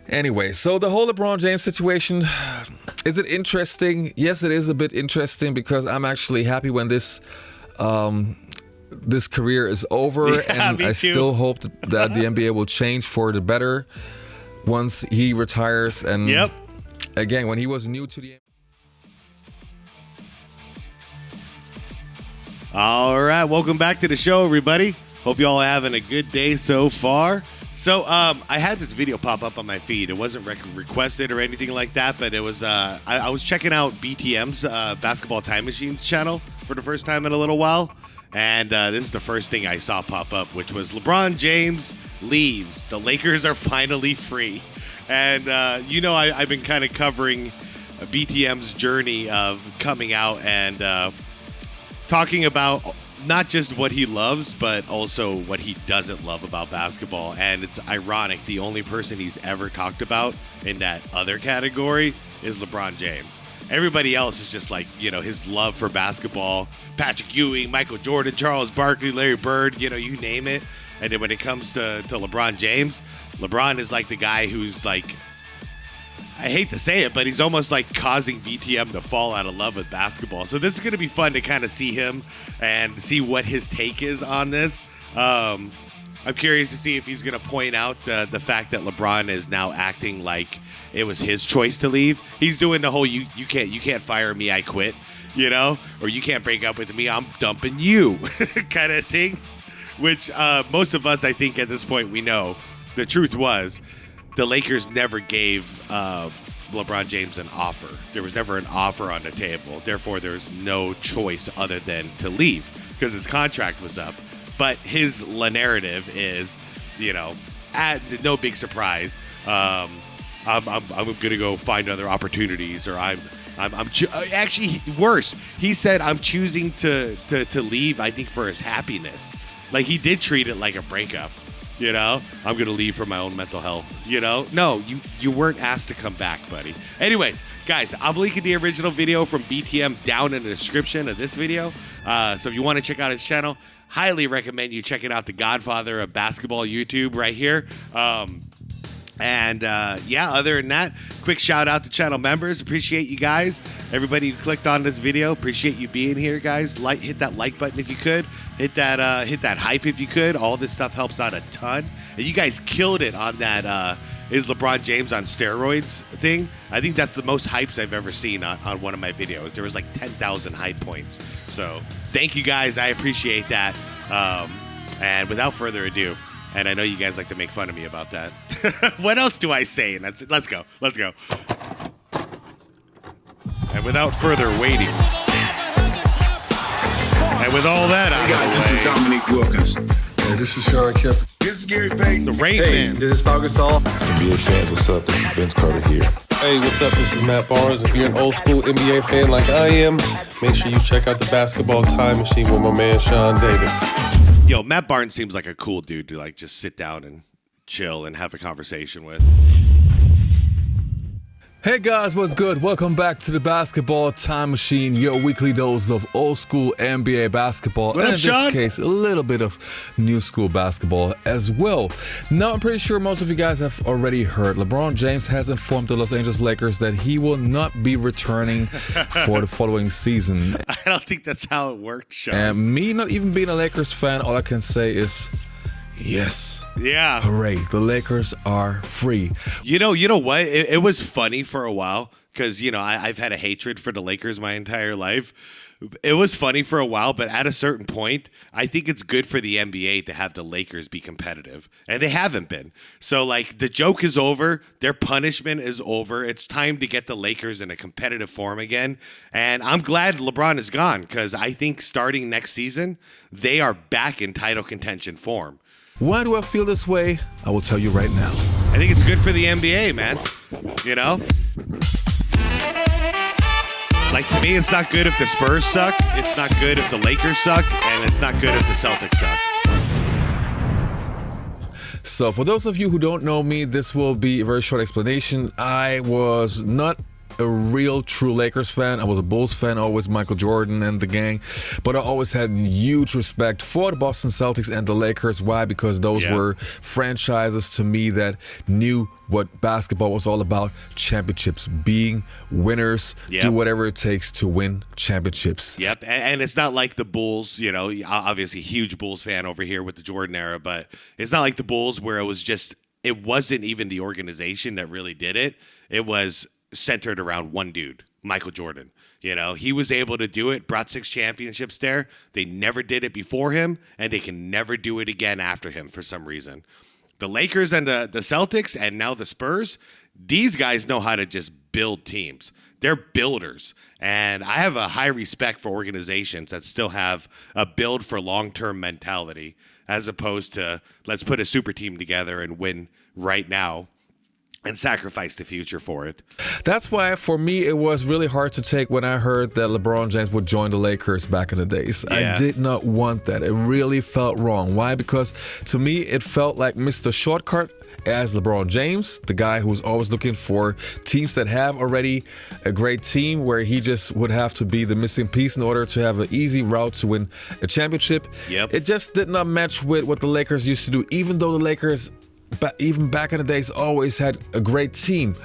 Anyway, so the whole LeBron James situation, is it interesting? Yes, it is a bit interesting because I'm actually happy when this career is over, and I still hope that the NBA will change for the better once he retires. And again, when he was new to the NBA. All right, welcome back to the show, everybody. Hope you all having a good day so far. So I had this video pop up on my feed. It wasn't requested or anything like that, but it was. I was checking out BTM's Basketball Time Machines channel for the first time in a little while, and this is the first thing I saw pop up, which was LeBron James leaves. The Lakers are finally free, and I've been kind of covering BTM's journey of coming out and talking about not just what he loves, but also what he doesn't love about basketball. And it's ironic, the only person he's ever talked about in that other category is LeBron James. Everybody else is just like, his love for basketball, Patrick Ewing, Michael Jordan, Charles Barkley, Larry Bird, you name it. And then when it comes to LeBron James, LeBron is like the guy who's like, I hate to say it, but he's almost like causing BTM to fall out of love with basketball. So this is going to be fun to kind of see him and see what his take is on this. I'm curious to see if he's going to point out the fact that LeBron is now acting like it was his choice to leave. He's doing the whole you can't fire me, I quit, or you can't break up with me, I'm dumping you kind of thing, which most of us, I think at this point, we know the truth was the Lakers never gave LeBron James an offer. There was never an offer on the table. Therefore, there's no choice other than to leave because his contract was up. But his narrative is, no big surprise. I'm going to go find other opportunities, or actually worse. He said I'm choosing to leave. I think for his happiness. Like he did treat it like a breakup. I'm going to leave for my own mental health. No, you weren't asked to come back, buddy. Anyways, guys, I'm linking the original video from BTM down in the description of this video. So if you want to check out his channel, highly recommend you checking out the Godfather of Basketball YouTube right here. Other than that, quick shout out to channel members. Appreciate you guys. Everybody who clicked on this video, appreciate you being here, guys. Hit that like button if you could. Hit that hype if you could. All this stuff helps out a ton. And you guys killed it on that is LeBron James on steroids thing. I think that's the most hypes I've ever seen on one of my videos. There was like 10,000 hype points. So thank you guys. I appreciate that. And without further ado, and I know you guys like to make fun of me about that. What else do I say? And that's it. Let's go. And without further waiting, and with all that out of this is Dominique Wilkins. Hey, this is Sean Kemp. This is Gary Payton. The Rain Man. This is Pau Gasol. NBA fans, what's up? This is Vince Carter here. Hey, what's up? This is Matt Barnes. If you're an old school NBA fan like I am, make sure you check out the Basketball Time Machine with my man Sean David. Yo, Matt Barnes seems like a cool dude to like just sit down and chill and have a conversation with. Hey guys, what's good? Welcome back to the Basketball Time Machine, your weekly dose of old school NBA basketball. What up, and in Sean? this case, a little bit of new school basketball as well. Now, I'm pretty sure most of you guys have already heard LeBron James has informed the Los Angeles Lakers that he will not be returning for the following season. I don't think that's how it worked, Sean. And me not even being a Lakers fan, all I can say is yes. Yeah. Hooray, the Lakers are free. You know what? It was funny for a while because, I've had a hatred for the Lakers my entire life. It was funny for a while, but at a certain point, I think it's good for the NBA to have the Lakers be competitive. And they haven't been. So, the joke is over. Their punishment is over. It's time to get the Lakers in a competitive form again. And I'm glad LeBron is gone because I think starting next season, they are back in title contention form. Why do I feel this way? I will tell you right now. I think it's good for the NBA, man. To me, it's not good if the Spurs suck. It's not good if the Lakers suck. And it's not good if the Celtics suck. So for those of you who don't know me, this will be a very short explanation. I was not a real true Lakers fan. I was a Bulls fan, always Michael Jordan and the gang, but I always had huge respect for the Boston Celtics and the Lakers. Why? Because those were franchises to me that knew what basketball was all about: championships, being winners, do whatever it takes to win championships. Yep, and it's not like the Bulls, you know, obviously huge Bulls fan over here with the Jordan era, but it's not like the Bulls where it wasn't even the organization that really did it. It was centered around one dude, Michael Jordan. You know, he was able to do it, brought 6 championships there. They never did it before him, and they can never do it again after him for some reason. The Lakers and the Celtics and now the Spurs, these guys know how to just build teams. They're builders. And I have a high respect for organizations that still have a build for long-term mentality, as opposed to let's put a super team together and win right now and sacrifice the future for it. That's why, for me, it was really hard to take when I heard that LeBron James would join the Lakers back in the days. I did not want that. It really felt wrong. Why? Because to me, it felt like Mr. Shortcut as LeBron James, the guy who's always looking for teams that have already a great team, where he just would have to be the missing piece in order to have an easy route to win a championship. It just did not match with what the Lakers used to do, even though the Lakers, even back in the days, always had a great team.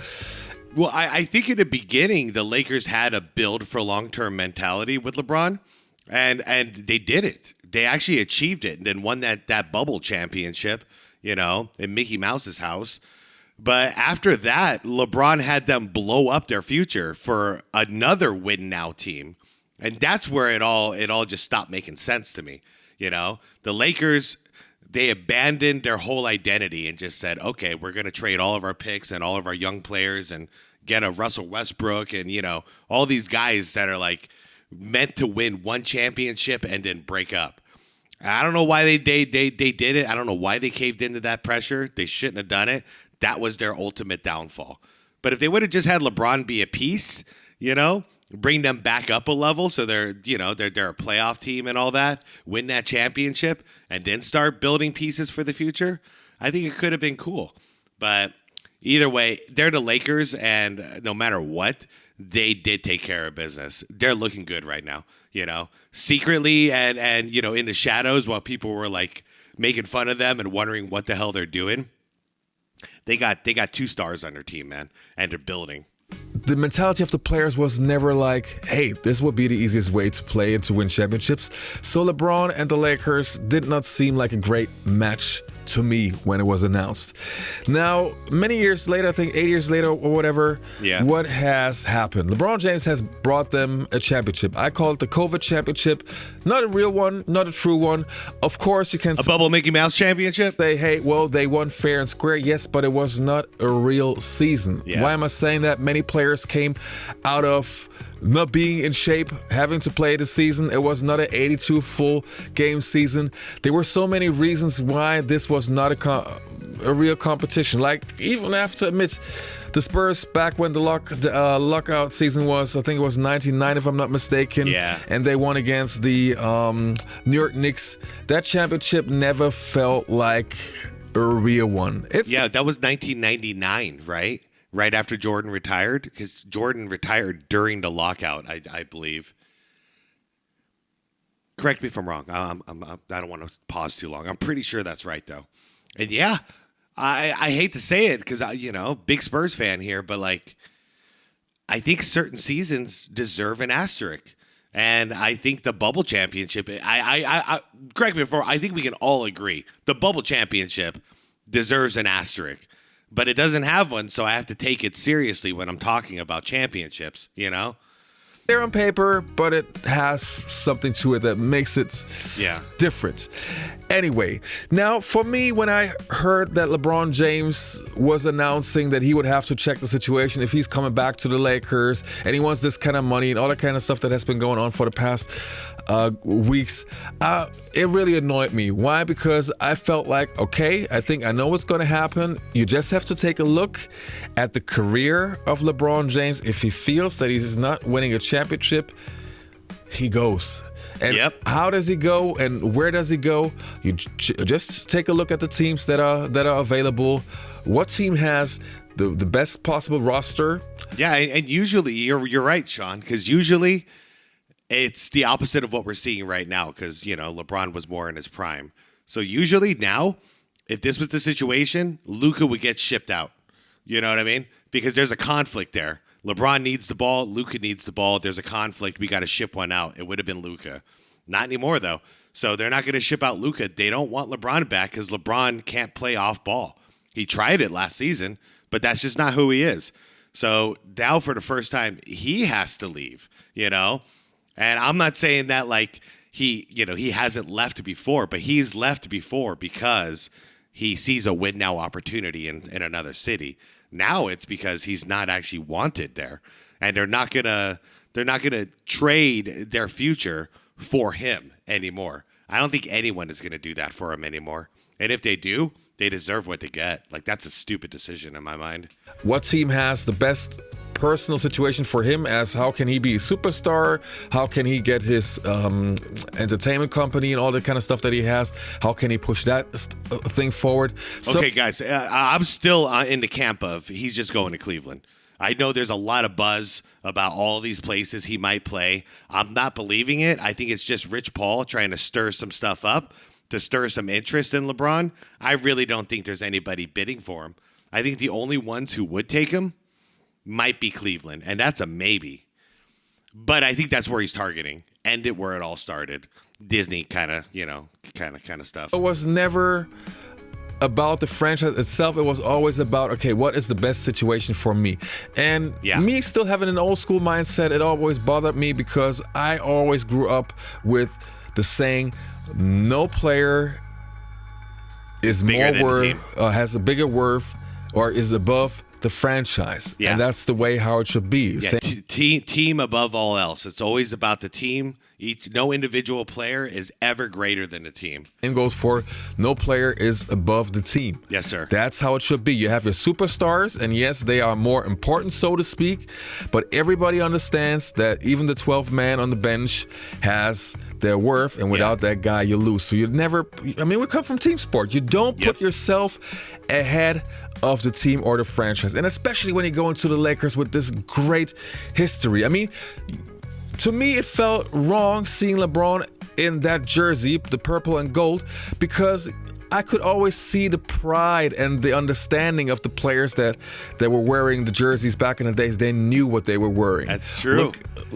Well, I think in the beginning, the Lakers had a build for long-term mentality with LeBron, and they did it. They actually achieved it and then won that bubble championship, you know, in Mickey Mouse's house. But after that, LeBron had them blow up their future for another win-now team. And that's where it all just stopped making sense to me, you know. The Lakers, they abandoned their whole identity and just said, okay, we're going to trade all of our picks and all of our young players and get a Russell Westbrook and, you know, all these guys that are like meant to win one championship and then break up. I don't know why they did it. I don't know why they caved into that pressure. They shouldn't have done it. That was their ultimate downfall. But if they would have just had LeBron be a piece, you know, bring them back up a level so they're a playoff team and all that, win that championship, and then start building pieces for the future, I think it could have been cool. But either way, they're the Lakers, and no matter what, they did take care of business. They're looking good right now, you know, secretly and you know, in the shadows while people were like making fun of them and wondering what the hell they're doing. They got 2 stars on their team, man, and they're building. The mentality of the players was never like, hey, this would be the easiest way to play and to win championships. So LeBron and the Lakers did not seem like a great match to me when it was announced. Now, many years later, I think 8 years later or whatever, what has happened? LeBron James has brought them a championship. I call it the COVID championship. Not a real one, not a true one. Of course, you can a bubble Mickey Mouse championship? Say, hey, well, they won fair and square. Yes, but it was not a real season. Why am I saying that? Many players came out of not being in shape, having to play the season. It was not an 82 full game season. There were so many reasons why this was not a real competition. Like, even I have to admit, the Spurs back when the lockout season was, I think it was 99 if I'm not mistaken, and they won against the New York Knicks. That championship never felt like a real one. That was 1999, right? Right after Jordan retired, because Jordan retired during the lockout, I believe. Correct me if I'm wrong. I don't want to pause too long. I'm pretty sure that's right, though. And I hate to say it because big Spurs fan here, but like, I think certain seasons deserve an asterisk, and I think the bubble championship. I correct me if I'm wrong. I think we can all agree the bubble championship deserves an asterisk. But it doesn't have one, so I have to take it seriously when I'm talking about championships, you know? They're on paper, but it has something to it that makes it different. Anyway, now for me, when I heard that LeBron James was announcing that he would have to check the situation if he's coming back to the Lakers and he wants this kind of money and all that kind of stuff that has been going on for the past weeks, it really annoyed me. Why? Because I felt like, okay, I think I know what's going to happen. You just have to take a look at the career of LeBron James. If he feels that he's not winning a championship, he goes. And how does he go and where does he go? You just take a look at the teams that are available what team has the best possible roster? Yeah, and usually you're right, Sean, because usually it's the opposite of what we're seeing right now. Because LeBron was more in his prime, so usually now, if this was the situation, Luka would get shipped out. You know what I mean? Because there's a conflict there. LeBron needs the ball. Luka needs the ball. There's a conflict. We got to ship one out. It would have been Luka. Not anymore, though. So they're not going to ship out Luka. They don't want LeBron back because LeBron can't play off ball. He tried it last season, but that's just not who he is. So now for the first time, he has to leave, And I'm not saying that like he hasn't left before, but he's left before because he sees a win now opportunity in another city. Now it's because he's not actually wanted there, and they're not gonna trade their future for him anymore. I don't think anyone is gonna do that for him anymore. And if they do, they deserve what they get. Like, that's a stupid decision in my mind. What team has the best personal situation for him? As how can he be a superstar? How can he get his entertainment company and all the kind of stuff that he has? How can he push that thing forward? Okay, guys, I'm still in the camp of he's just going to Cleveland. I know there's a lot of buzz about all these places he might play. I'm not believing it. I think it's just Rich Paul trying to stir some stuff up, to stir some interest in LeBron. I really don't think there's anybody bidding for him. I think the only ones who would take him might be Cleveland, and that's a maybe. But I think that's where he's targeting. End it where it all started. Disney kind of stuff. It was never about the franchise itself. It was always about, okay, what is the best situation for me? And me still having an old school mindset, it always bothered me because I always grew up with the saying, no player is more worth, has a bigger worth, or is above the franchise. And that's the way how it should be. Team above all else. It's always about the team. No individual player is ever greater than the team. And goes for no player is above the team. Yes, sir. That's how it should be. You have your superstars, and yes, they are more important, so to speak, but everybody understands that even the 12th man on the bench has their worth, and without that guy, you lose. So you never, we come from team sport. You don't put yourself ahead of the team or the franchise, and especially when you go into the Lakers with this great history. To me, it felt wrong seeing LeBron in that jersey, the purple and gold, because I could always see the pride and the understanding of the players that were wearing the jerseys back in the days. They knew what they were wearing. That's true.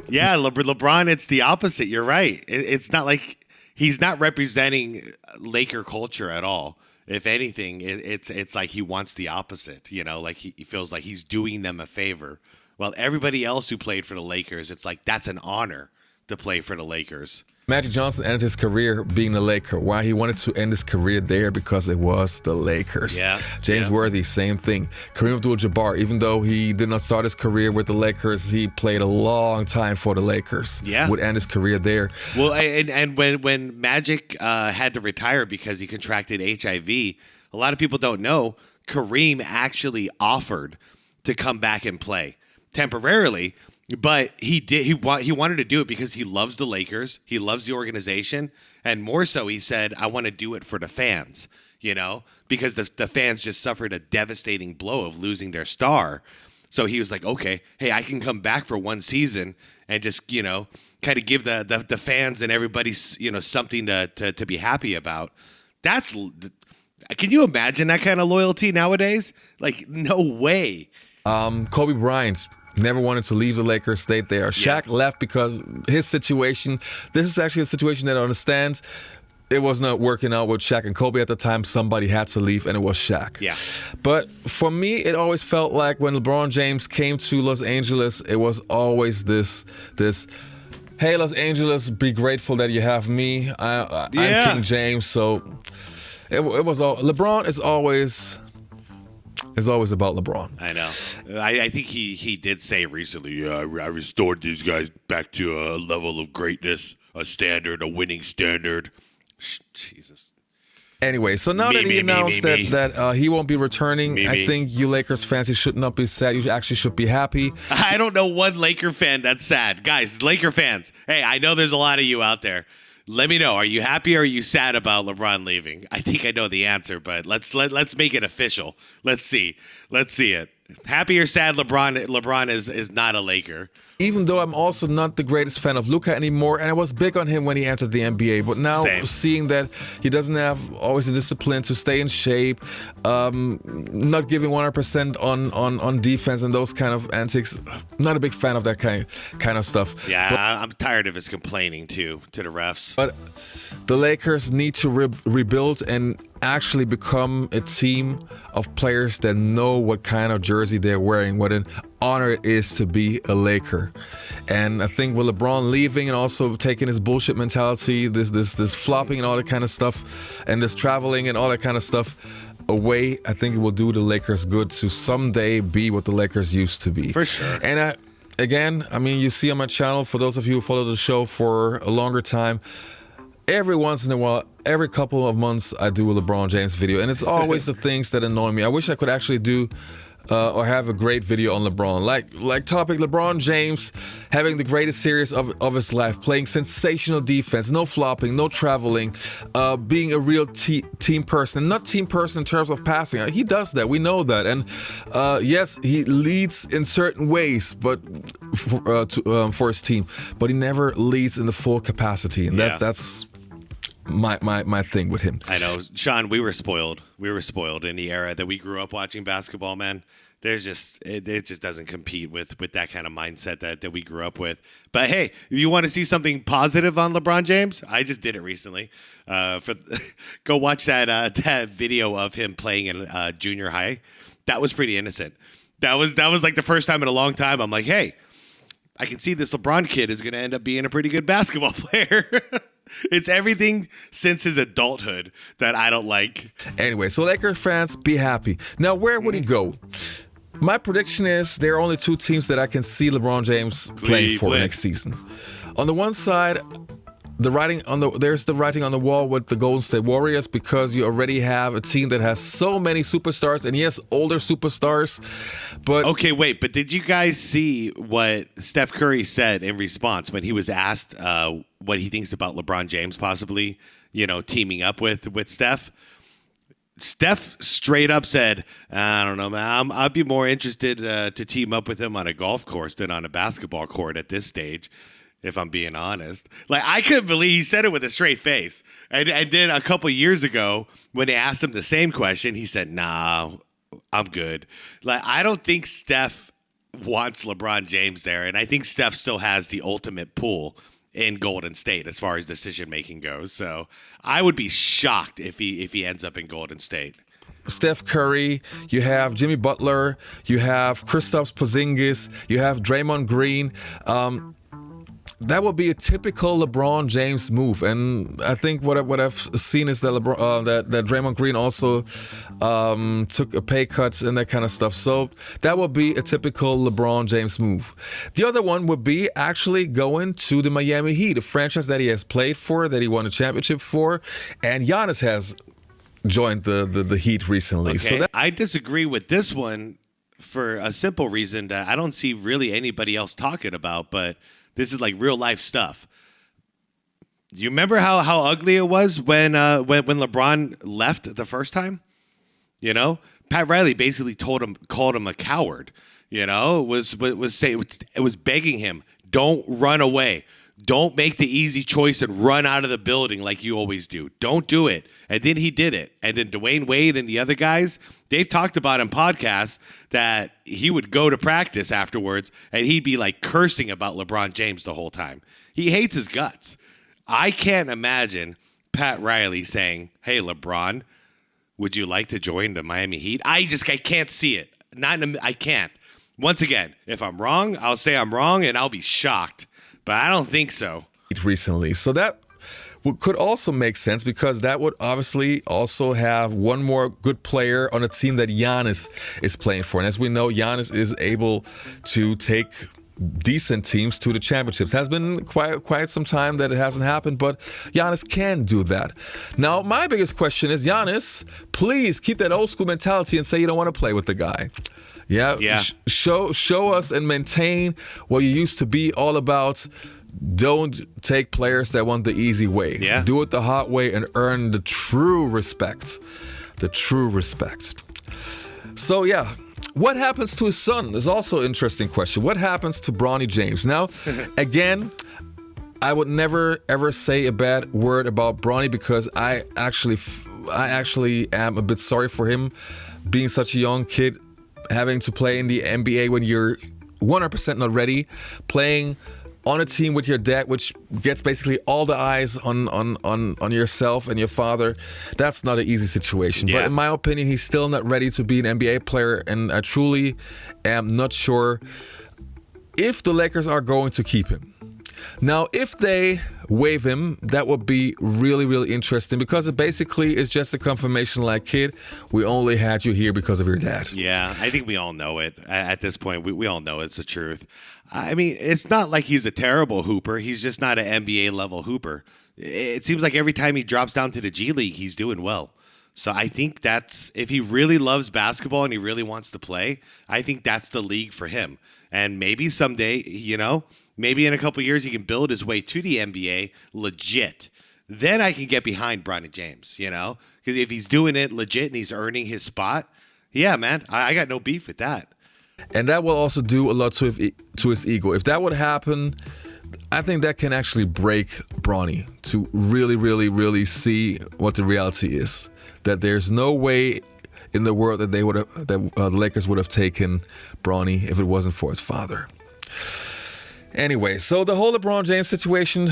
LeBron, it's the opposite. You're right. It's not like he's not representing Laker culture at all. If anything, it's like he wants the opposite. Like he feels like he's doing them a favor. Well, everybody else who played for the Lakers, it's like that's an honor to play for the Lakers. Magic Johnson ended his career being a Laker. Why he wanted to end his career there? Because it was the Lakers. James Worthy, same thing. Kareem Abdul-Jabbar, even though he did not start his career with the Lakers, he played a long time for the Lakers. Would end his career there. Well, and when Magic had to retire because he contracted HIV, a lot of people don't know Kareem actually offered to come back and play temporarily. But he did. He wanted to do it because he loves the Lakers. He loves the organization, and more so, he said, "I want to do it for the fans." Because the fans just suffered a devastating blow of losing their star. So he was like, "Okay, hey, I can come back for one season and just kind of give the fans and everybody something to be happy about." Can you imagine that kind of loyalty nowadays? Like, no way. Kobe Bryant never wanted to leave the Lakers, stayed there. Shaq left because his situation, this is actually a situation that I understand. It was not working out with Shaq and Kobe at the time. Somebody had to leave, and it was Shaq. But for me, it always felt like when LeBron James came to Los Angeles, it was always this hey, Los Angeles, be grateful that you have me. I'm King James. So it was all, LeBron is always... It's always about LeBron. I know. I think he did say recently, I restored these guys back to a level of greatness, a standard, a winning standard. Jesus. Anyway, so now that he announced that he won't be returning, I think you Lakers fans, you should not be sad. You actually should be happy. I don't know one Laker fan that's sad. Guys, Laker fans, hey, I know there's a lot of you out there. Let me know. Are you happy or are you sad about LeBron leaving? I think I know the answer, but let's make it official. Let's see it. Happy or sad? LeBron is not a Laker. Even though I'm also not the greatest fan of Luka anymore, and I was big on him when he entered the NBA, but now seeing that he doesn't have always the discipline to stay in shape, not giving 100% on defense and those kind of antics, not a big fan of that kind of stuff. Yeah, I'm tired of his complaining to the refs. But the Lakers need to rebuild and actually become a team of players that know what kind of jersey they're wearing, what an honor it is to be a Laker. And I think with LeBron leaving and also taking his bullshit mentality, this flopping and all that kind of stuff, and this traveling and all that kind of stuff away, I think it will do the Lakers good to someday be what the Lakers used to be. For sure. And again, you see on my channel, for those of you who follow the show for a longer time, every once in a while, every couple of months, I do a LeBron James video, and it's always the things that annoy me. I wish I could actually do or have a great video on LeBron. Like topic, LeBron James having the greatest series of his life, playing sensational defense, no flopping, no traveling, being a real team person. Not team person in terms of passing. He does that. We know that. And yes, he leads in certain ways, but for his team. But he never leads in the full capacity. And that's my thing with him. I know, Sean, we were spoiled. We were spoiled in the era that we grew up watching basketball, man. There's just it just doesn't compete with that kind of mindset that we grew up with. But hey, if you want to see something positive on LeBron James, I just did it recently. Go watch that video of him playing in junior high. That was pretty innocent. That was like the first time in a long time. I'm like, hey, I can see this LeBron kid is going to end up being a pretty good basketball player. It's everything since his adulthood that I don't like. Anyway, so Lakers fans, be happy. Now, where would he go? My prediction is there are only two teams that I can see LeBron James playing for next season. On the one side, there's the writing on the wall with the Golden State Warriors, because you already have a team that has so many superstars, and yes, older superstars. But okay, wait, but did you guys see what Steph Curry said in response when he was asked what he thinks about LeBron James possibly, teaming up with Steph? Steph straight up said, I don't know, man, I'd be more interested to team up with him on a golf course than on a basketball court at this stage, if I'm being honest. Like, I couldn't believe he said it with a straight face. And then a couple years ago, when they asked him the same question, he said, nah, I'm good. Like, I don't think Steph wants LeBron James there, and I think Steph still has the ultimate pull in Golden State as far as decision making goes. So I would be shocked if he ends up in Golden State. Steph Curry, you have Jimmy Butler, you have Kristaps Porzingis, you have Draymond Green. That would be a typical LeBron James move, and I think what I've seen is that that Draymond Green also took a pay cut and that kind of stuff. So that would be a typical LeBron James move. The other one would be actually going to the Miami Heat, a franchise that he has played for, that he won a championship for, and Giannis has joined the Heat recently. Okay. So I disagree with this one for a simple reason that I don't see really anybody else talking about, but this is like real life stuff. Do you remember how ugly it was when LeBron left the first time? Pat Riley basically called him a coward. It was begging him, don't run away. Don't make the easy choice and run out of the building like you always do. Don't do it. And then he did it. And then Dwayne Wade and the other guys, they've talked about in podcasts that he would go to practice afterwards and he'd be like cursing about LeBron James the whole time. He hates his guts. I can't imagine Pat Riley saying, hey, LeBron, would you like to join the Miami Heat? I can't see it. I can't. Once again, if I'm wrong, I'll say I'm wrong and I'll be shocked. But I don't think so. Recently. So that could also make sense, because that would obviously also have one more good player on a team that Giannis is playing for. And as we know, Giannis is able to take decent teams to the championships. Has been quite some time that it hasn't happened, but Giannis can do that. Now, my biggest question is, Giannis, please keep that old school mentality and say you don't want to play with the guy. Yeah. Show us and maintain what you used to be all about, don't take players that want the easy way. Yeah. Do it the hard way and earn the true respect. The true respect. So, yeah. What happens to his son is also an interesting question. What happens to Bronny James? Now, again, I would never ever say a bad word about Bronny because I actually am a bit sorry for him being such a young kid, having to play in the NBA when you're 100% not ready, playing on a team with your dad, which gets basically all the eyes on yourself and your father. That's not an easy situation. Yeah. But in my opinion, he's still not ready to be an NBA player, and I truly am not sure if the Lakers are going to keep him. Now, if they waive him, that would be really, really interesting because it basically is just a confirmation like, kid, we only had you here because of your dad. Yeah, I think we all know it. At this point, we all know it's the truth. I mean, it's not like he's a terrible hooper. He's just not an NBA-level hooper. It seems like every time he drops down to the G League, he's doing well. So I think that's, if he really loves basketball and he really wants to play, I think that's the league for him. And maybe someday, maybe in a couple years he can build his way to the NBA legit. Then I can get behind Bronny James, because if he's doing it legit and he's earning his spot, yeah, man, I got no beef with that. And that will also do a lot to his ego. If that would happen, I think that can actually break Bronny to really, really, really see what the reality is. That there's no way in the world that the Lakers would have taken Bronny if it wasn't for his father. Anyway, so the whole LeBron James situation,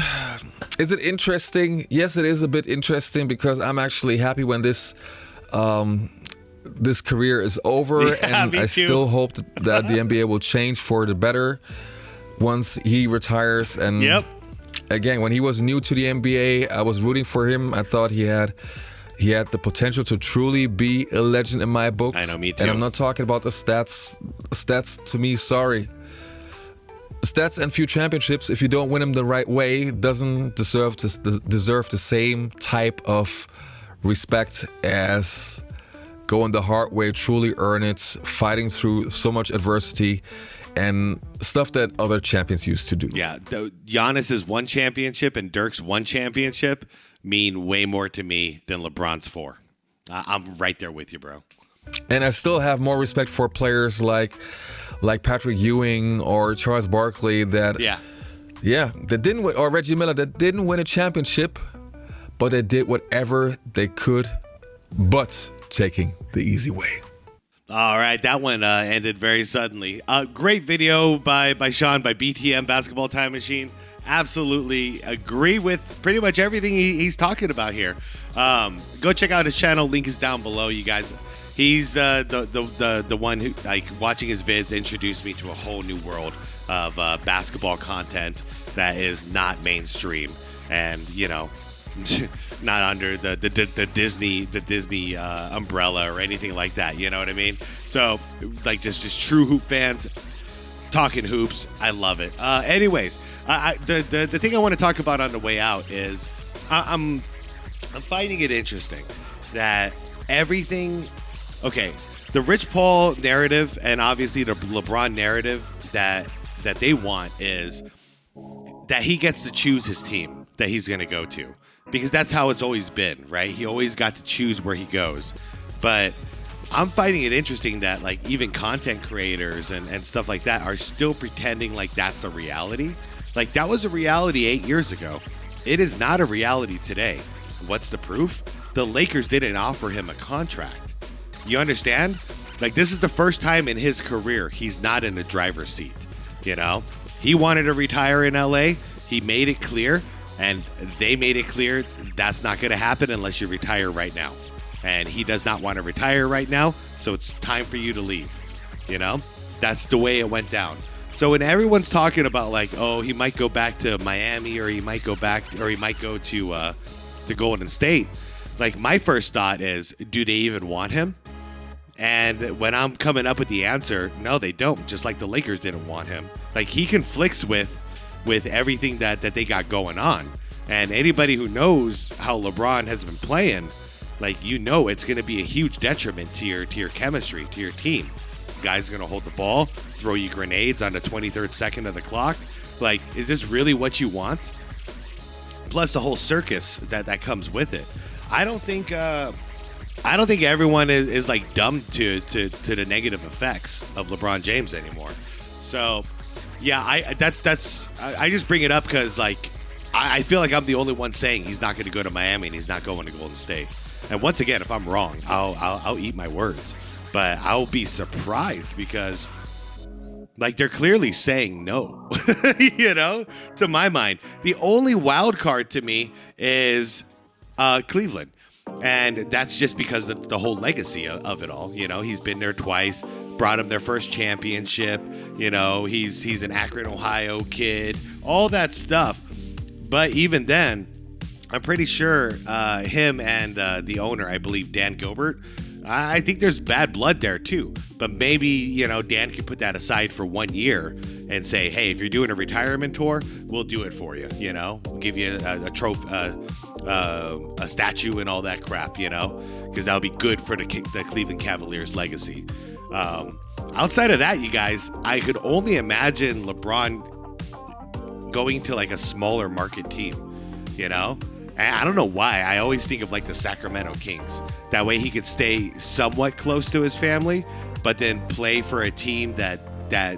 is it interesting? Yes, it is a bit interesting because I'm actually happy when this career is over, Yeah, and me I too. still hope that the NBA will change for the better once he retires. And Yep. again, when he was new to the NBA, I was rooting for him. I thought he had the potential to truly be a legend in my book. I know, me too. And I'm not talking about the stats. Stats, to me, sorry. Stats and few championships, if you don't win them the right way, doesn't deserve the same type of respect as going the hard way, truly earn it, fighting through so much adversity and stuff that other champions used to do. Yeah, Giannis's one championship and Dirk's one championship mean way more to me than LeBron's 4. I'm right there with you, bro. And I still have more respect for players like Patrick Ewing or Charles Barkley that didn't win, or Reggie Miller that didn't win a championship, but they did whatever they could, but taking the easy way. All right, that one ended very suddenly. Great video by Sean, by BTM Basketball Time Machine. Absolutely agree with pretty much everything he's talking about here. Go check out his channel. Link is down below, you guys. He's the one who, watching his vids introduced me to a whole new world of basketball content that is not mainstream and not under the Disney umbrella or anything like that. You know what I mean? So just true hoop fans talking hoops. I love it. Anyways, the thing I want to talk about on the way out is I'm finding it interesting that everything. Okay, the Rich Paul narrative and obviously the LeBron narrative that they want is that he gets to choose his team that he's going to go to, because that's how it's always been, right? He always got to choose where he goes. But I'm finding it interesting that even content creators and stuff like that are still pretending like that's a reality. That was a reality 8 years ago. It is not a reality today. What's the proof? The Lakers didn't offer him a contract. You understand? This is the first time in his career he's not in the driver's seat. He wanted to retire in LA. He made it clear, and they made it clear that's not going to happen unless you retire right now. And he does not want to retire right now, so it's time for you to leave. That's the way it went down. So when everyone's talking about he might go back to Miami, or he might go to Golden State, my first thought is, do they even want him? And when I'm coming up with the answer, no, they don't. Just like the Lakers didn't want him. He conflicts with everything that they got going on. And anybody who knows how LeBron has been playing, it's going to be a huge detriment to your chemistry, to your team. Guy's going to hold the ball, throw you grenades on the 23rd second of the clock. Like, is this really what you want? Plus the whole circus that comes with it. I don't think everyone is like dumb to the negative effects of LeBron James anymore. So, yeah, I just bring it up because like I feel like I'm the only one saying he's not going to go to Miami and he's not going to Golden State. And once again, if I'm wrong, I'll eat my words. But I'll be surprised because like they're clearly saying no, to my mind. The only wild card to me is Cleveland. And that's just because of the whole legacy of it all. He's been there twice, brought them their first championship. He's an Akron, Ohio kid, all that stuff. But even then, I'm pretty sure him and the owner, I believe Dan Gilbert, I think there's bad blood there too. But maybe, Dan can put that aside for 1 year and say, hey, if you're doing a retirement tour, we'll do it for you. We'll give you a trophy, a statue and all that crap, because that'll be good for the Cleveland Cavaliers legacy. Outside of that, you guys, I could only imagine LeBron going to like a smaller market team, And I don't know why. I always think of like the Sacramento Kings. That way he could stay somewhat close to his family, but then play for a team that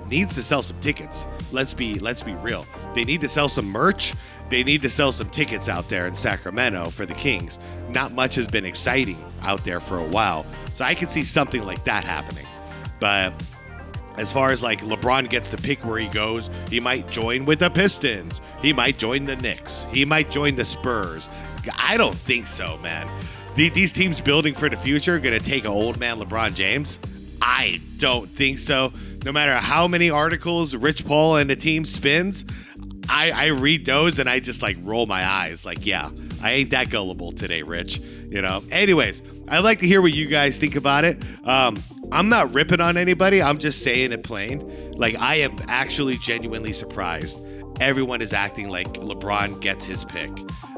needs to sell some tickets. Let's be real. They need to sell some merch. They need to sell some tickets out there in Sacramento for the Kings. Not much has been exciting out there for a while. So I could see something like that happening. But as far as like LeBron gets to pick where he goes, he might join with the Pistons. He might join the Knicks. He might join the Spurs. I don't think so, man. These teams building for the future are going to take an old man LeBron James? I don't think so. No matter how many articles Rich Paul and the team spins, I read those and I just like roll my eyes. Like, yeah, I ain't that gullible today, Rich. Anyways, I'd like to hear what you guys think about it. I'm not ripping on anybody. I'm just saying it plain. Like, I am actually genuinely surprised. Everyone is acting like LeBron gets his pick.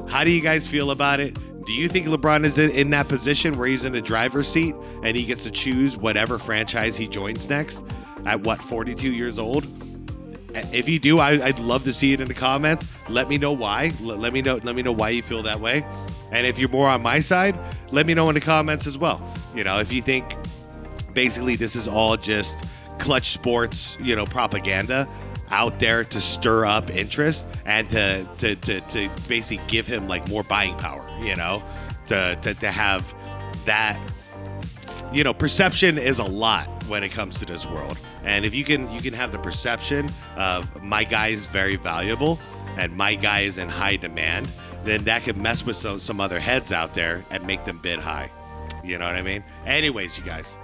How do you guys feel about it? Do you think LeBron is in that position where he's in the driver's seat and he gets to choose whatever franchise he joins next at 42 years old? If you do, I'd love to see it in the comments. Let me know why. Let me know why you feel that way. And if you're more on my side, let me know in the comments as well. If you think basically this is all just clutch sports, propaganda out there to stir up interest and to basically give him like more buying power, to have that, perception is a lot when it comes to this world. And if you can have the perception of my guy is very valuable and my guy is in high demand, then that could mess with some other heads out there and make them bid high. You know what I mean? Anyways, you guys,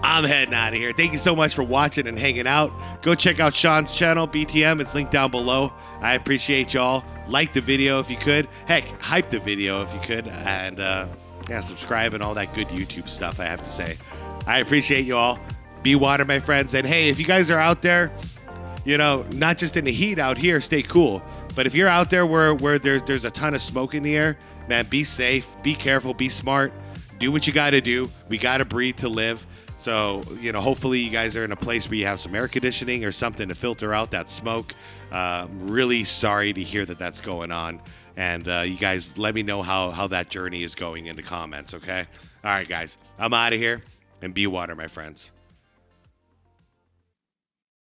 I'm heading out of here. Thank you so much for watching and hanging out. Go check out Sean's channel, BTM. It's linked down below. I appreciate y'all. Like the video if you could. Heck, hype the video if you could. And subscribe and all that good YouTube stuff, I have to say. I appreciate you all. Be water, my friends. And hey, if you guys are out there, not just in the heat out here, stay cool. But if you're out there where there's a ton of smoke in the air, man, be safe, be careful, be smart. Do what you got to do. We got to breathe to live. So, hopefully you guys are in a place where you have some air conditioning or something to filter out that smoke. Really sorry to hear that that's going on. And you guys let me know how that journey is going in the comments, okay? All right, guys, I'm out of here. And be water, my friends.